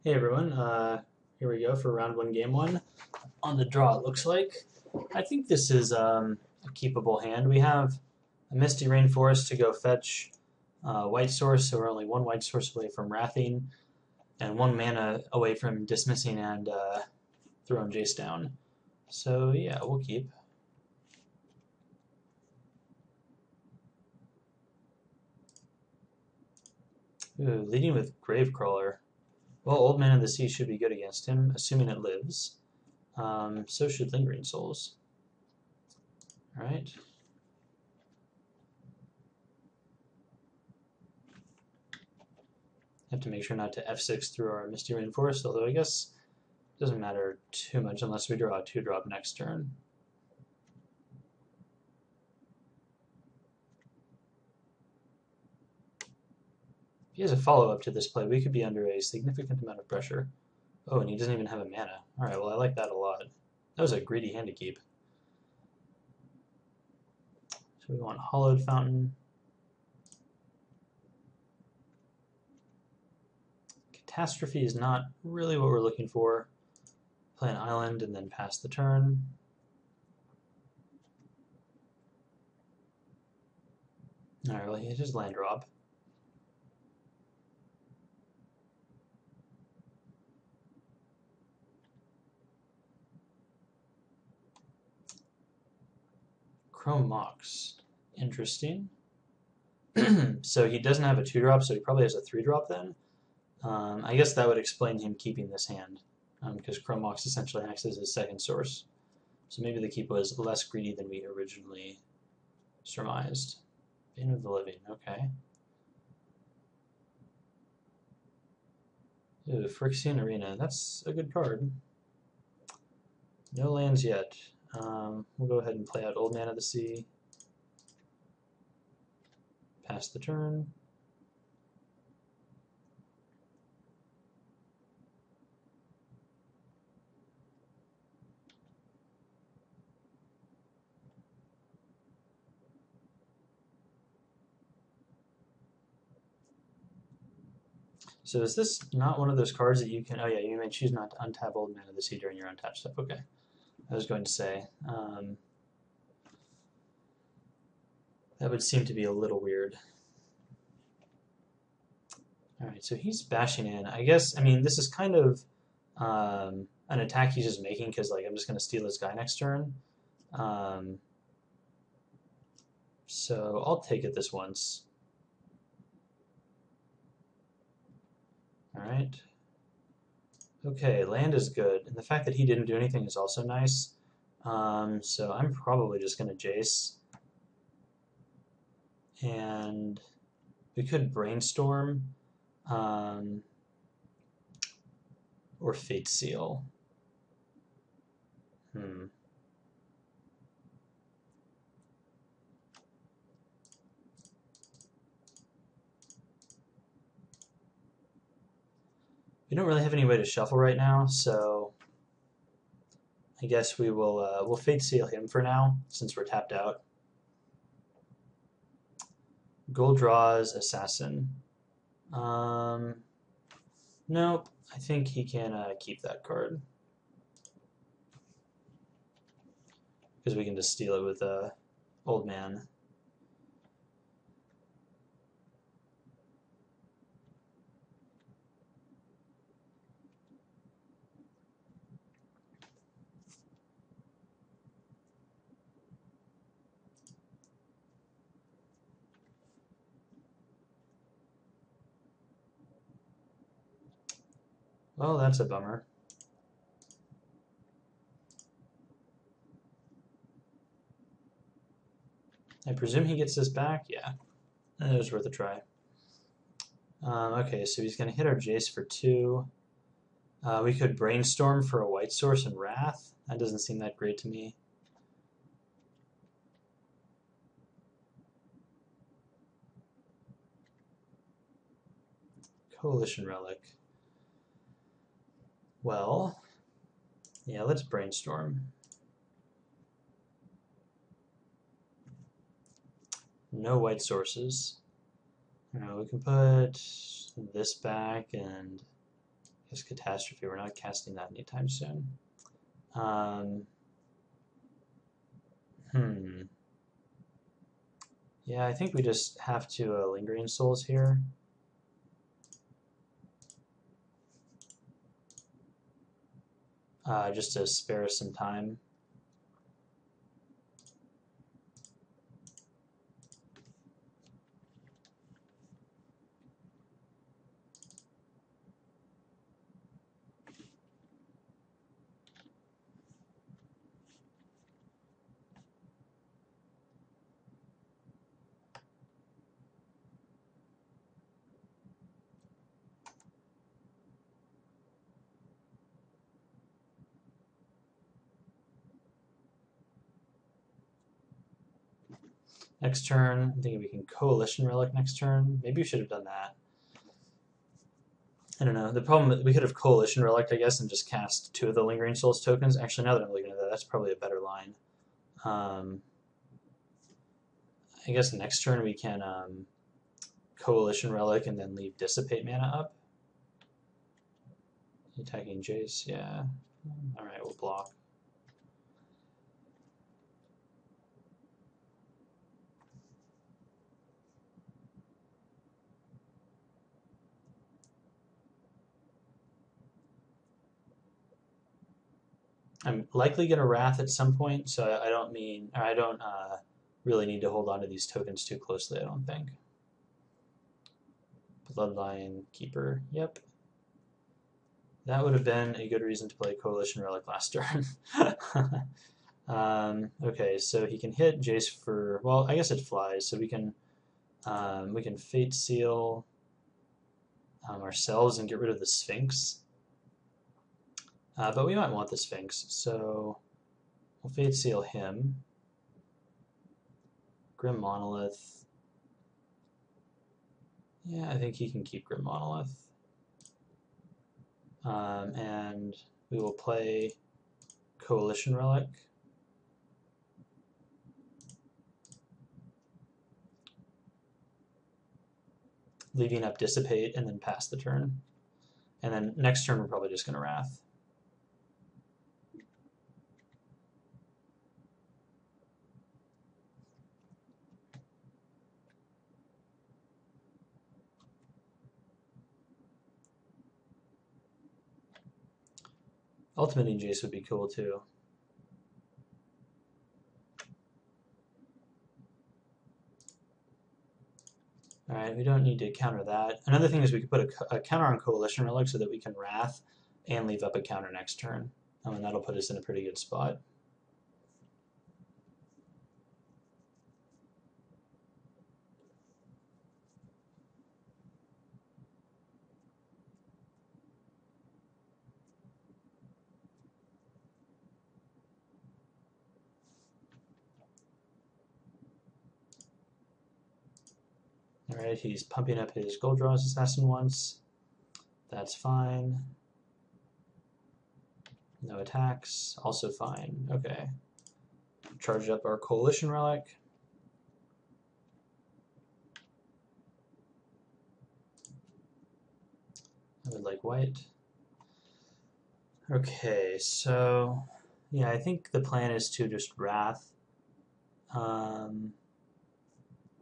Hey everyone, here we go for round one, game one. On the draw, it looks like. I think this is a keepable hand. We have a Misty Rainforest to go fetch White Source, so we're only one White Source away from Wrathing, and one mana away from dismissing and throwing Jace down. So yeah, we'll keep. Ooh, leading with Gravecrawler. Well, Old Man of the Sea should be good against him, assuming it lives. So should Lingering Souls. Alright. Have to make sure not to F6 through our Misty Rainforest, although I guess it doesn't matter too much unless we draw a 2-drop next turn. If he has a follow-up to this play, we could be under a significant amount of pressure. Oh, and he doesn't even have a mana. Alright, well I like that a lot. That was a greedy hand to keep. So we want Hollowed Fountain. Catastrophe is not really what we're looking for. Play an island and then pass the turn. Alright, well he hit his land drop. Chrome Mox. Interesting. So he doesn't have a 2-drop, so he probably has a 3-drop then. I guess that would explain him keeping this hand, because Chrome Mox essentially acts as his second source. So maybe the keep was less greedy than we originally surmised. Bane of the Living, okay. Ooh, Phyrexian Arena, that's a good card. No lands yet. We'll go ahead and play out Old Man of the Sea. Pass the turn. So is this not one of those cards that you can... Oh yeah, you may choose not to untap Old Man of the Sea during your untap step. Okay. I was going to say. That would seem to be a little weird. Alright, so he's bashing in. I guess, I mean, this is kind of an attack he's just making because, like, I'm just going to steal his guy next turn. So I'll take it this once. Alright. Okay, land is good. And the fact that he didn't do anything is also nice. So I'm probably just going to Jace. And we could Brainstorm or Fate Seal. We don't really have any way to shuffle right now, so I guess we will we'll Fate Seal him for now, since we're tapped out. Gold draws Assassin. Nope, I think he can keep that card. Because we can just steal it with Old Man. Well, that's a bummer. I presume he gets this back? Yeah. It was worth a try. Okay, so he's going to hit our Jace for 2. We could Brainstorm for a White Source and Wrath. That doesn't seem that great to me. Coalition Relic. Well, yeah, let's Brainstorm. No white sources. We can put this back and guess Catastrophe, we're not casting that anytime soon. Yeah, I think we just have to Lingering Souls here. Just to spare us some time. Next turn, I'm thinking we can Coalition Relic next turn. Maybe we should have done that. I don't know. The problem, we could have Coalition Relic, I guess, and just cast 2 of the Lingering Souls tokens. Actually, now that I'm looking at that, that's probably a better line. I guess next turn we can Coalition Relic and then leave Dissipate mana up. Attacking Jace, yeah. Alright, we'll block. I'm likely going to Wrath at some point, so I don't really need to hold on to these tokens too closely, I don't think. Bloodline Keeper, yep. That would have been a good reason to play Coalition Relic last turn. Okay, so he can hit Jace for, well, I guess it flies, so we can Fate Seal ourselves and get rid of the Sphinx. But we might want the Sphinx, so we'll Fate Seal him. Grim Monolith. Yeah, I think he can keep Grim Monolith. And we will play Coalition Relic. Leaving up Dissipate and then pass the turn. And then next turn we're probably just going to Wrath. Ultimating Jace would be cool too. Alright, we don't need to counter that. Another thing is we could put a counter on Coalition Relic so that we can Wrath and leave up a counter next turn. And that'll put us in a pretty good spot. Alright, he's pumping up his Goldraw's Assassin once. That's fine. No attacks, also fine. Okay. Charge up our Coalition Relic. I would like white. Okay, so yeah, I think the plan is to just Wrath.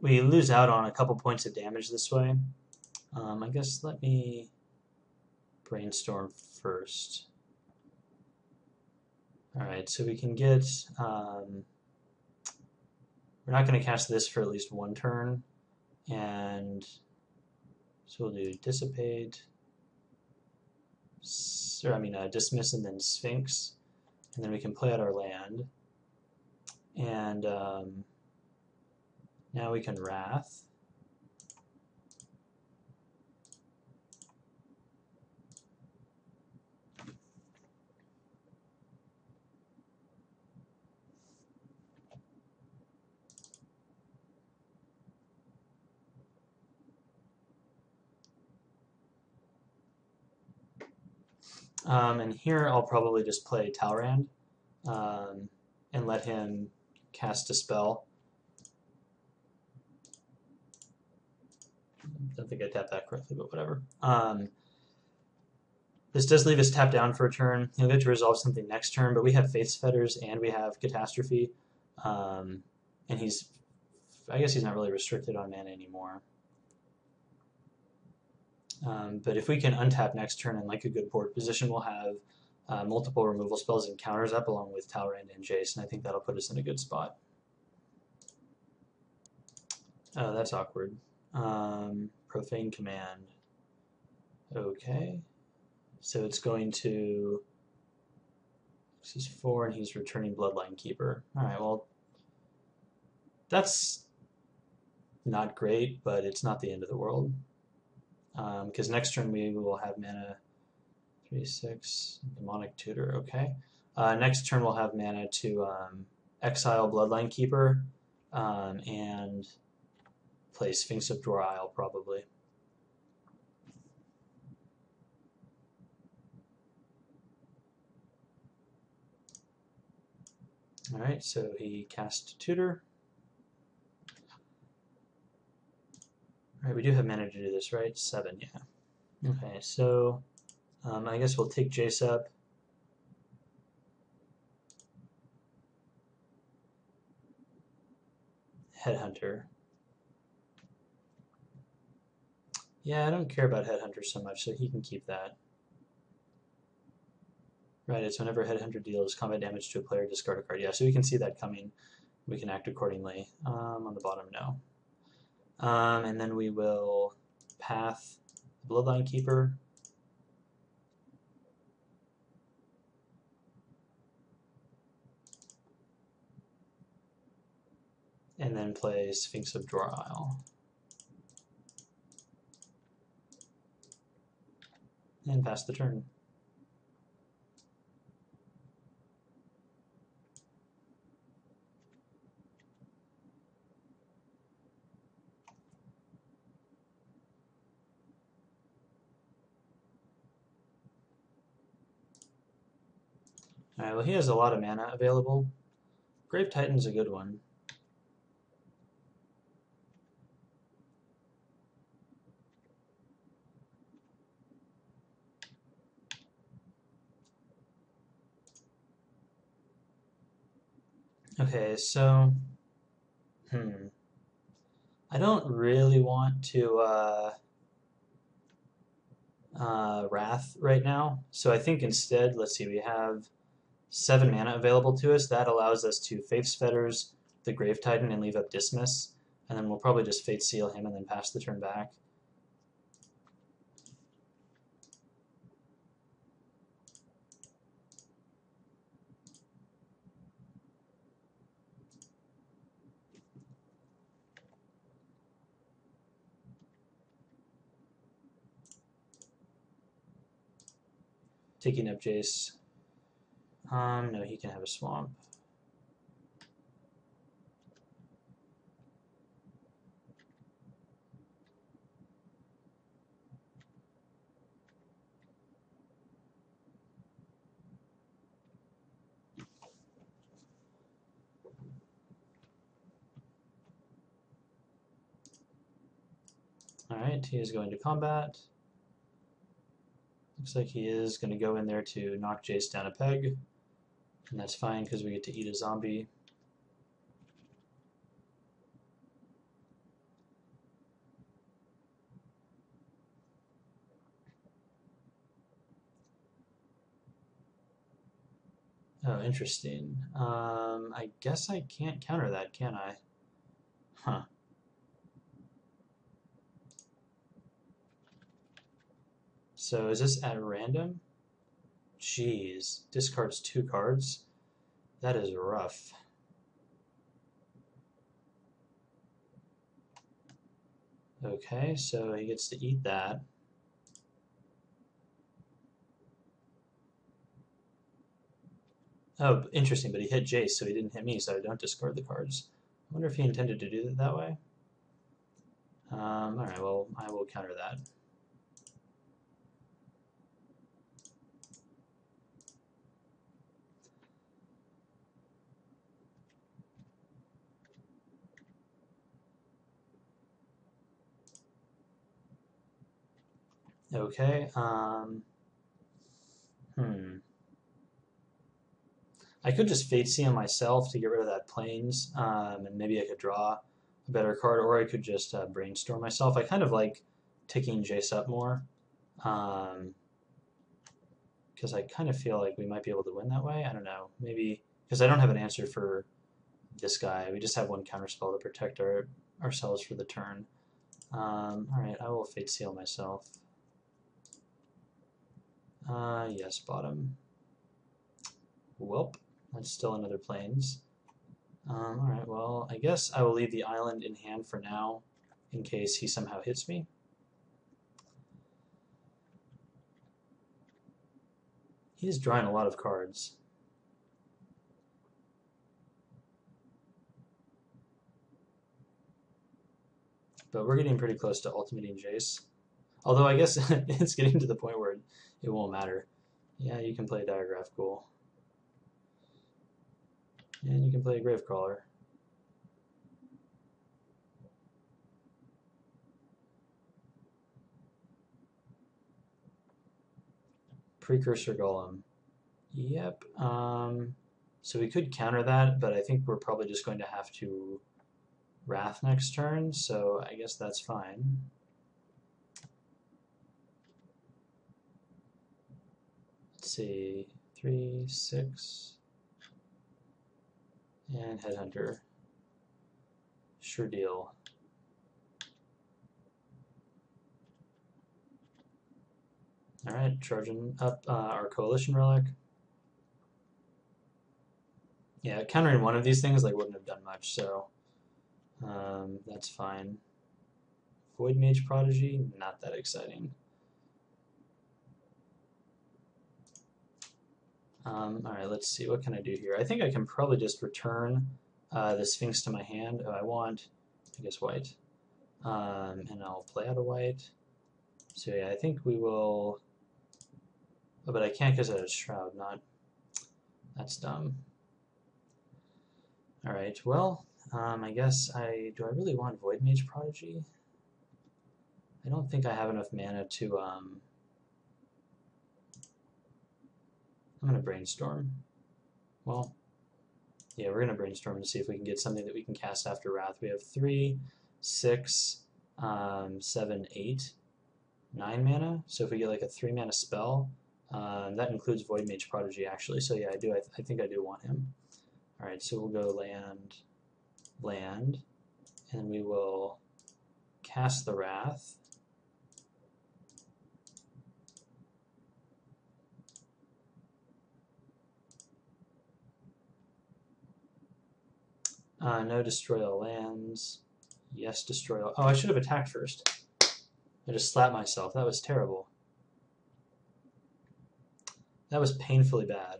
We lose out on a couple points of damage this way. I guess let me brainstorm first. Alright, so we can get... we're not going to cast this for at least one turn. And so we'll do Dissipate, Dismiss and then Sphinx. And then we can play out our land. And now we can Wrath. And here I'll probably just play Talrand and let him cast a spell. Don't think I tapped that correctly, but whatever. This does leave us tapped down for a turn. He'll get to resolve something next turn, but we have Faith's Fetters and we have Catastrophe. And I guess he's not really restricted on mana anymore. But if we can untap next turn in like a good board position, we'll have multiple removal spells and counters up along with Talrand and Jace, and I think that'll put us in a good spot. Oh, that's awkward. Profane Command. Okay. So it's going to... This is 4, and he's returning Bloodline Keeper. Alright, well, that's not great, but it's not the end of the world. Because next turn we will have mana 3/6, Demonic Tutor, okay. Next turn we'll have mana to exile Bloodline Keeper and play Sphinx of Dor Isle, probably. Alright, so he cast Tutor. Alright, we do have mana to do this, right? 7, yeah. Okay, so I guess we'll take Jace up. Headhunter. Yeah, I don't care about Headhunter so much, so he can keep that. Right, it's whenever Headhunter deals combat damage to a player, discard a card. Yeah, so we can see that coming. We can act accordingly. On the bottom, no. And then we will path the Bloodline Keeper. And then play Sphinx of Dor Isle. And pass the turn. Alright, well he has a lot of mana available. Grave Titan's a good one. Okay, so I don't really want to Wrath right now. So I think instead, let's see, we have 7 mana available to us. That allows us to Faith's Fetters the Grave Titan and leave up Dismiss. And then we'll probably just Fate Seal him and then pass the turn back. Taking up Jace. No, he can have a swamp. Alright, he is going to combat. Looks like he is going to go in there to knock Jace down a peg. And that's fine because we get to eat a zombie. Oh, interesting. I guess I can't counter that, can I? Huh. So is this at random? Jeez, discards 2 cards? That is rough. Okay, so he gets to eat that. Oh, interesting, but he hit Jace, so he didn't hit me, so I don't discard the cards. I wonder if he intended to do it that way. Alright, well, I will counter that. Okay, I could just Fate Seal myself to get rid of that Plains, and maybe I could draw a better card, or I could just Brainstorm myself. I kind of like ticking Jace up more, because I kind of feel like we might be able to win that way. I don't know, maybe because I don't have an answer for this guy. We just have one counterspell to protect ourselves for the turn. Alright, I will Fate Seal myself. Yes, bottom. Welp, that's still another Plains. Alright, well, I guess I will leave the island in hand for now, in case he somehow hits me. He's drawing a lot of cards. But we're getting pretty close to ultimating Jace. Although I guess it's getting to the point where it won't matter. Yeah, you can play a Diagraph, cool. And you can play a Gravecrawler. Precursor Golem. Yep. So we could counter that, but I think we're probably just going to have to Wrath next turn, so I guess that's fine. Let's see. 3, 6. And Headhunter. Sure deal. Alright, charging up our Coalition Relic. Yeah, countering one of these things wouldn't have done much, so that's fine. Void Mage Prodigy, not that exciting. Alright, let's see, what can I do here? I think I can probably just return the Sphinx to my hand. Oh, I want, I guess, white. And I'll play out a white. So yeah, I think we will... Oh, but I can't because I have a Shroud, not... That's dumb. Alright, well, I guess do I really want Void Mage Prodigy? I don't think I have enough mana to, I'm going to Brainstorm. Well, yeah, we're going to Brainstorm to see if we can get something that we can cast after Wrath. We have 3, 6, 7, 8, 9 mana. So if we get a 3 mana spell, that includes Void Mage Prodigy actually. So yeah, I think I do want him. Alright, so we'll go land, land, and we will cast the Wrath. No destroy all lands. Yes, destroy all... Oh, I should have attacked first. I just slapped myself. That was terrible. That was painfully bad.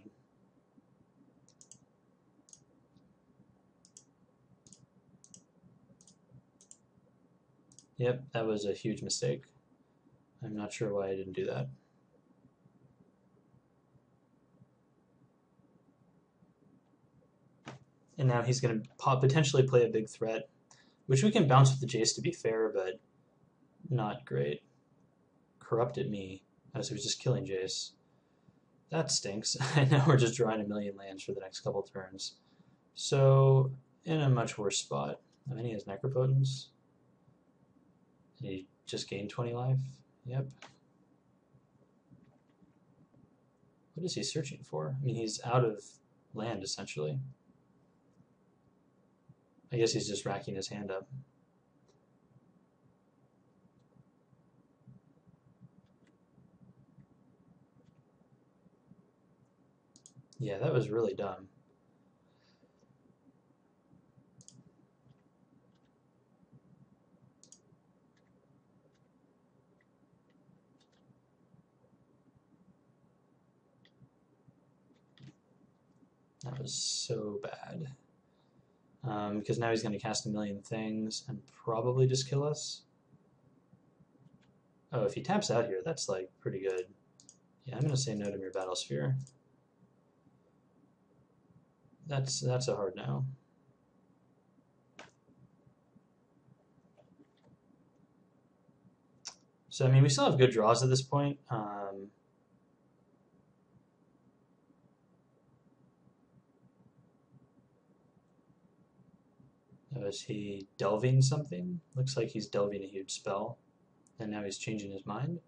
Yep, that was a huge mistake. I'm not sure why I didn't do that. And now he's going to potentially play a big threat, which we can bounce with the Jace to be fair, but not great. Corrupted me. Oh, so he's just killing Jace. That stinks. And now we're just drawing a million lands for the next couple turns. So, in a much worse spot. I mean, he has Necropotence. He just gained 20 life. Yep. What is he searching for? I mean, he's out of land, essentially. I guess he's just racking his hand up. Yeah, that was really dumb. That was so bad. Because now he's going to cast a million things and probably just kill us. Oh, if he taps out here, that's pretty good. Yeah, I'm going to say no to Mere Battlesphere. That's a hard no. So, I mean, we still have good draws at this point. Oh, is he delving something? Looks like he's delving a huge spell, and now he's changing his mind.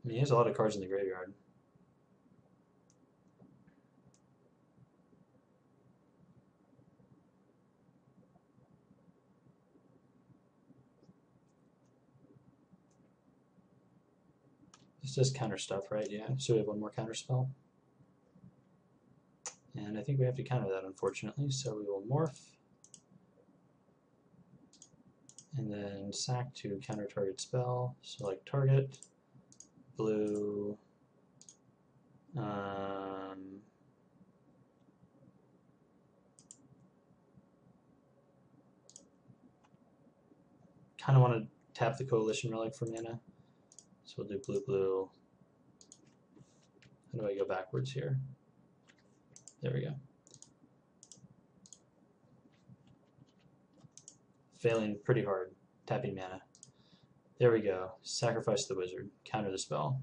I mean, he has a lot of cards in the graveyard. This does counter stuff, right? Yeah, so we have one more counter spell. And I think we have to counter that, unfortunately, so we will morph. And then sack to counter target spell. Select target. Blue. Kind of want to tap the Coalition Relic for mana. So we'll do blue, blue. How do I go backwards here? There we go. Failing pretty hard. Tapping mana. There we go. Sacrifice the wizard. Counter the spell.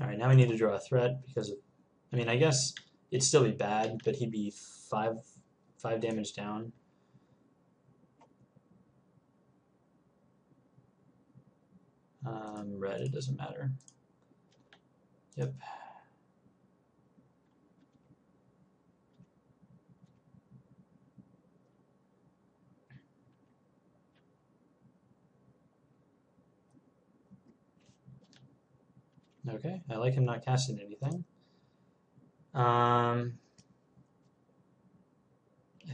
Alright, now we need to draw a threat because of, I mean, I guess it'd still be bad, but he'd be 5 damage down. Red, it doesn't matter. Yep. Okay, I like him not casting anything. I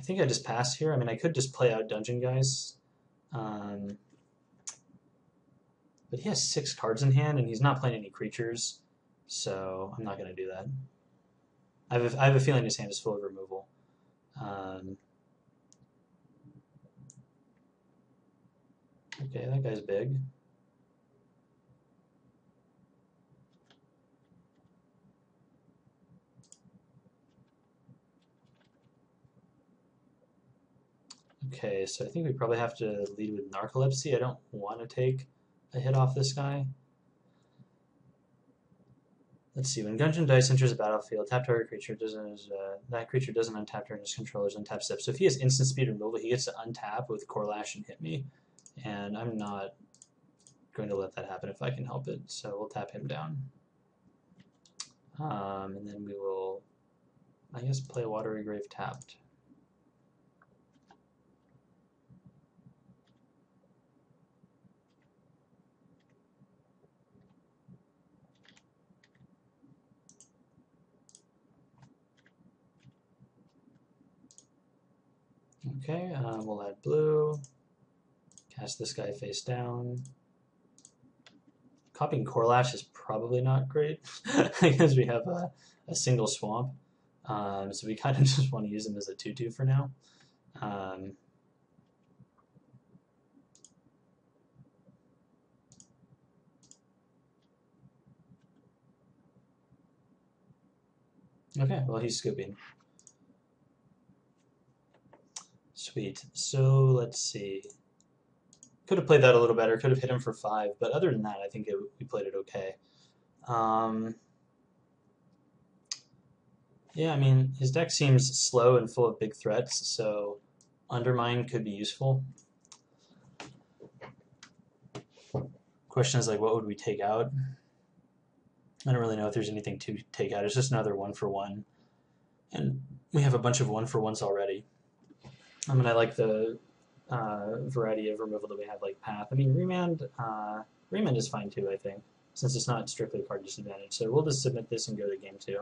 think I just pass here. I mean, I could just play out Dungeon Guys. But he has 6 cards in hand, and he's not playing any creatures, so I'm not going to do that. I have a feeling his hand is full of removal. Okay, that guy's big. Okay, so I think we probably have to lead with Narcolepsy. I don't want to take a hit off this guy. Let's see, when Gungeon Dice enters a battlefield, tap target creature doesn't that creature doesn't untap during his controller's untap step. So if he has instant speed removal, he gets to untap with Core Lash and hit me. And I'm not going to let that happen if I can help it. So we'll tap him down. And then we will, I guess, play Watery Grave tapped. Okay, we'll add blue, cast this guy face down. Copying Core Lash is probably not great because we have a single swamp, so we kind of just want to use him as a 2/2 for now. Okay, well he's scooping. Sweet. So let's see. Could have played that a little better. Could have hit him for 5, but other than that, I think we played it okay. Yeah, I mean, his deck seems slow and full of big threats, so Undermine could be useful. Question is, like, what would we take out? I don't really know if there's anything to take out. It's just another 1-for-1. And we have a bunch of 1-for-1s already. I mean, I like the variety of removal that we have, like Path. I mean, Remand is fine too, I think, since it's not strictly card disadvantage. So we'll just submit this and go to game 2.